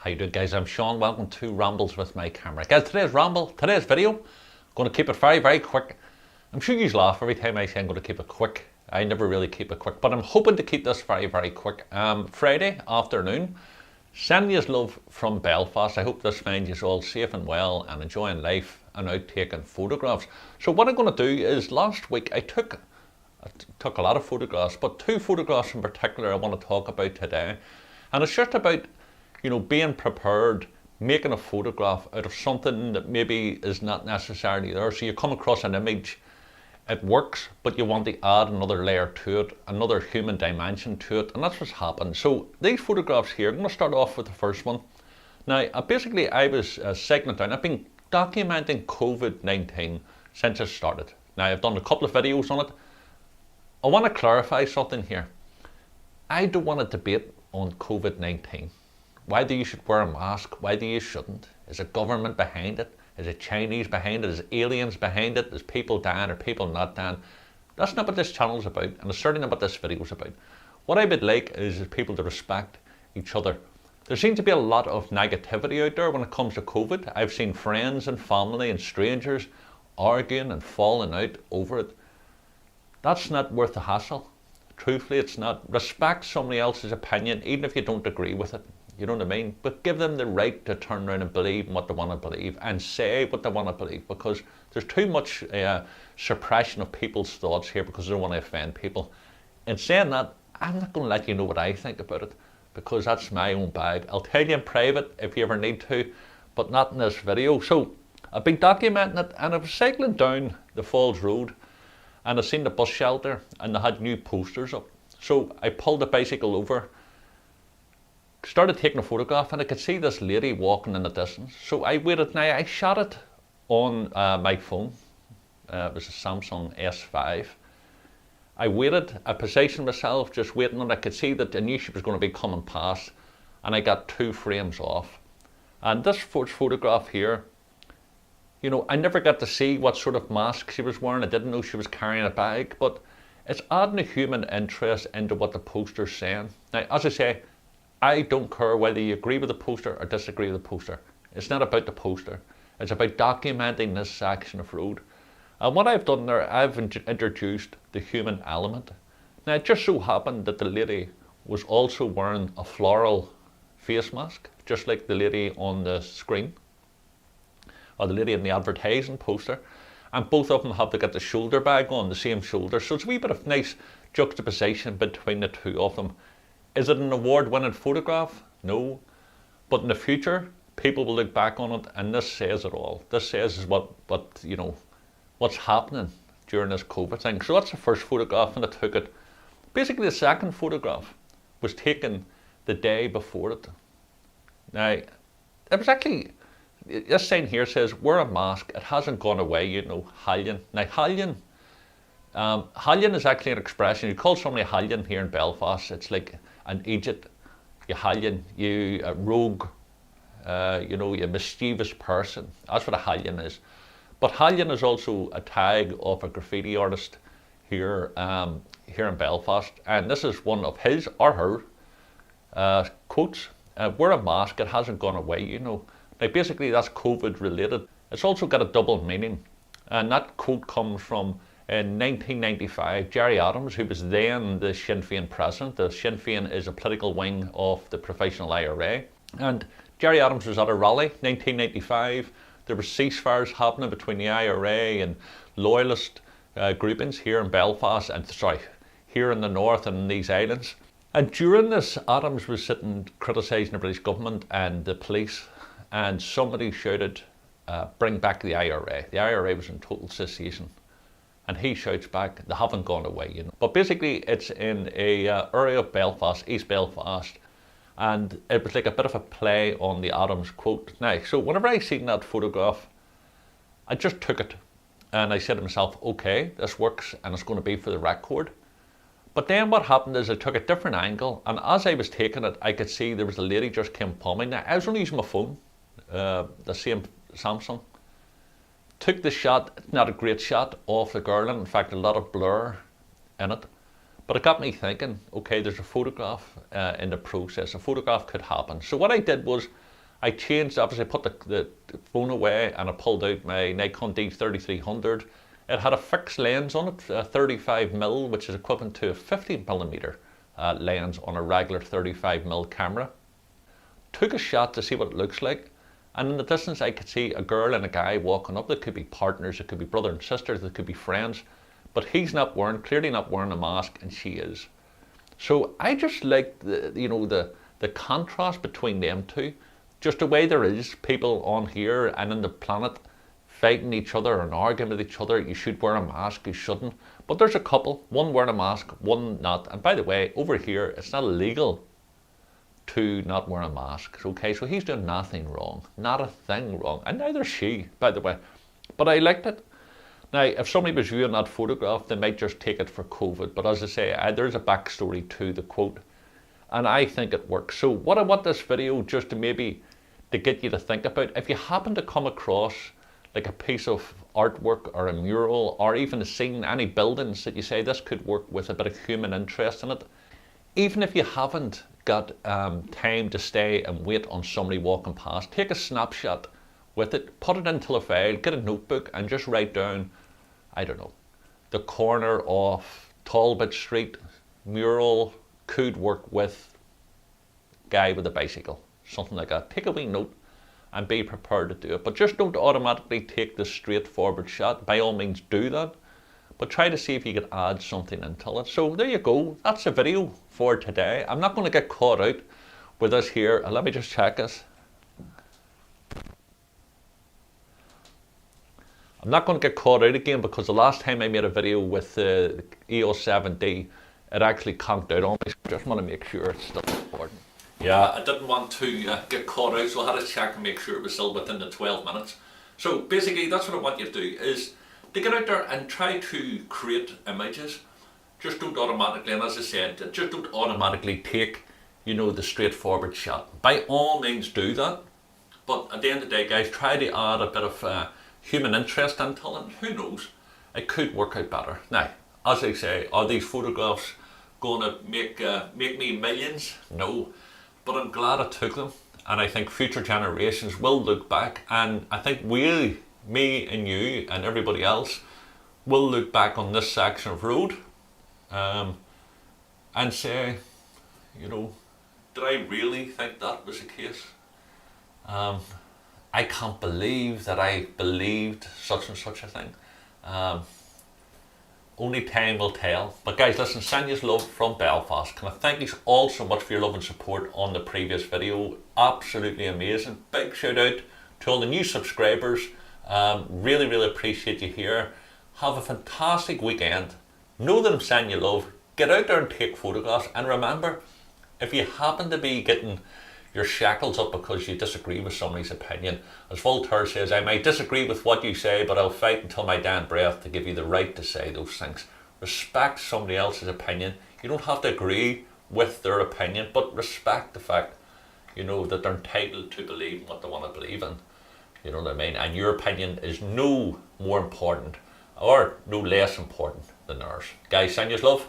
How you doing, guys? I'm Sean. Welcome to Rambles with my camera. Guys, today's video, I'm going to keep it very quick. I'm sure you laugh every time I say I'm going to keep it quick. I never really keep it quick, but I'm hoping to keep this very quick. Friday afternoon, sending you love from Belfast. I hope this finds you all safe and well and enjoying life and out taking photographs. So what I'm going to do is, last week I took a lot of photographs, but two photographs in particular I want to talk about today. And it's just about, being prepared, making a photograph out of something that maybe is not necessarily there. So you come across an image, it works, but you want to add another layer to it, another human dimension to it, and that's what's happened. So these photographs here, I'm going to start off with the first one. Now, I was cycling down. I've been documenting COVID-19 since it started. Now, I've done a couple of videos on it. I want to clarify something here. I don't want to debate on COVID-19. Whether you should wear a mask, whether you shouldn't. Is a government behind it? Is it Chinese behind it? Is aliens behind it? Is people dying or people not dying? That's not what this channel is about, and it's certainly not what this video is about. What I would like is people to respect each other. There seems to be a lot of negativity out there when it comes to COVID. I've seen friends and family and strangers arguing and falling out over it. That's not worth the hassle. Truthfully, it's not. Respect somebody else's opinion, even if you don't agree with it. You know what I mean? But give them the right to turn around and believe in what they want to believe and say what they want to believe, because there's too much suppression of people's thoughts here because they don't want to offend people. In saying that, I'm not going to let you know what I think about it, because that's my own bag. I'll tell you in private if you ever need to, but not in this video. So I've been documenting it, and I was cycling down the Falls Road and I seen the bus shelter and they had new posters up. So I pulled the bicycle over, started taking a photograph, and I could see this lady walking in the distance. So I waited. Now, I shot it on my phone. It was a Samsung S5. I waited. I positioned myself, just waiting, and I could see that I knew she was going to be coming past, and I got 2 frames off. And this photograph here, I never got to see what sort of mask she was wearing. I didn't know she was carrying a bag, but it's adding a human interest into what the poster's saying. Now, as I say, I don't care whether you agree with the poster or disagree with the poster. It's not about the poster. It's about documenting this section of road. And what I've done there, I've introduced the human element. Now, it just so happened that the lady was also wearing a floral face mask, just like the lady on the screen, or the lady in the advertising poster. And both of them have to get the shoulder bag on, the same shoulder. So it's a wee bit of nice juxtaposition between the two of them. Is it an award-winning photograph? No. But in the future, people will look back on it, and this says it all. This says what's happening during this COVID thing. So that's the first photograph, and I took it. Basically, the second photograph was taken the day before it. Now, it was actually, this sign here says, wear a mask. It hasn't gone away, Hallion. Now, Hallion is actually an expression. You call somebody a Hallion here in Belfast, it's like an Egypt, you Hallion, you a rogue, you mischievous person. That's what a Hallion is. But Hallion is also a tag of a graffiti artist here in Belfast, and this is one of his or her quotes. Wear a mask, it hasn't gone away, Now, basically that's COVID related. It's also got a double meaning, and that quote comes from, in 1995, Gerry Adams, who was then the Sinn Féin president. The Sinn Féin is a political wing of the professional IRA. And Gerry Adams was at a rally, 1995. There were ceasefires happening between the IRA and loyalist groupings here in Belfast, and here in the north and in these islands. And during this, Adams was sitting criticising the British government and the police, and somebody shouted, bring back the IRA. The IRA was in total cessation. And he shouts back, they haven't gone away, But basically, it's in a area of Belfast, East Belfast, and it was like a bit of a play on the Adams quote. Now, so whenever I seen that photograph, I just took it, and I said to myself, okay, this works, and it's going to be for the record. But then what happened is I took a different angle, and as I was taking it, I could see there was a lady just came upon me. Now, I was only using my phone, the same Samsung. Took the shot, not a great shot, of the girl, and in fact a lot of blur in it. But it got me thinking, okay, there's a photograph in the process. A photograph could happen. So what I did was, I changed, obviously I put the phone away and I pulled out my Nikon D3300. It had a fixed lens on it, a 35mm, which is equivalent to a 50mm lens on a regular 35mm camera. Took a shot to see what it looks like, and in the distance I could see a girl and a guy walking up. They could be partners, it could be brother and sister, they could be friends, but he's not wearing, clearly not wearing a mask, and she is. So I just like the contrast between them two, just the way there is people on here and in the planet fighting each other and arguing with each other. You should wear a mask, you shouldn't. But there's a couple, one wearing a mask, one not. And by the way, over here, it's not illegal to not wear a mask. Okay, so he's doing nothing wrong, not a thing wrong, and neither is she, by the way. But I liked it. Now, if somebody was viewing that photograph, they might just take it for COVID. But as I say, there's a backstory to the quote, and I think it works. So what I want this video just to maybe to get you to think about, if you happen to come across like a piece of artwork or a mural, or even seeing any buildings that you say this could work with a bit of human interest in it, even if you haven't got time to stay and wait on somebody walking past, take a snapshot with it, put it into a file, get a notebook and just write down, I don't know, the corner of Talbot Street mural could work with guy with a bicycle, something like that. Take a wee note and be prepared to do it, but just don't automatically take the straightforward shot. By all means do that, but try to see if you could add something into it. So there you go, that's the video for today. I'm not going to get caught out with this here. Let me just check this. I'm not going to get caught out again, because the last time I made a video with the EOS 7D, it actually conked out on me. So just want to make sure it's still recording. Yeah, I didn't want to get caught out, so I had to check and make sure it was still within the 12 minutes. So basically, that's what I want you to do, is to get out there and try to create images. Just don't automatically, and as I said, just don't automatically take, the straightforward shot. By all means do that, but at the end of the day, guys, try to add a bit of human interest into it. Who knows, it could work out better. Now, as I say, are these photographs going to make me millions? No, but I'm glad I took them, and I think future generations will look back, and I think me and you and everybody else will look back on this section of road and say, did I really think that was the case? I can't believe that I believed such and such a thing. Only time will tell. But guys, listen, send you love from Belfast. Can I thank you all so much for your love and support on the previous video. Absolutely amazing. Big shout out to all the new subscribers. Really, really appreciate you here. Have a fantastic weekend. Know that I'm sending you love. Get out there and take photographs. And remember, if you happen to be getting your shackles up because you disagree with somebody's opinion, as Voltaire says, I might disagree with what you say, but I'll fight until my damn breath to give you the right to say those things. Respect somebody else's opinion. You don't have to agree with their opinion, but respect the fact, that they're entitled to believe what they want to believe in. You know what I mean? And your opinion is no more important or no less important than theirs. Guys, send you love.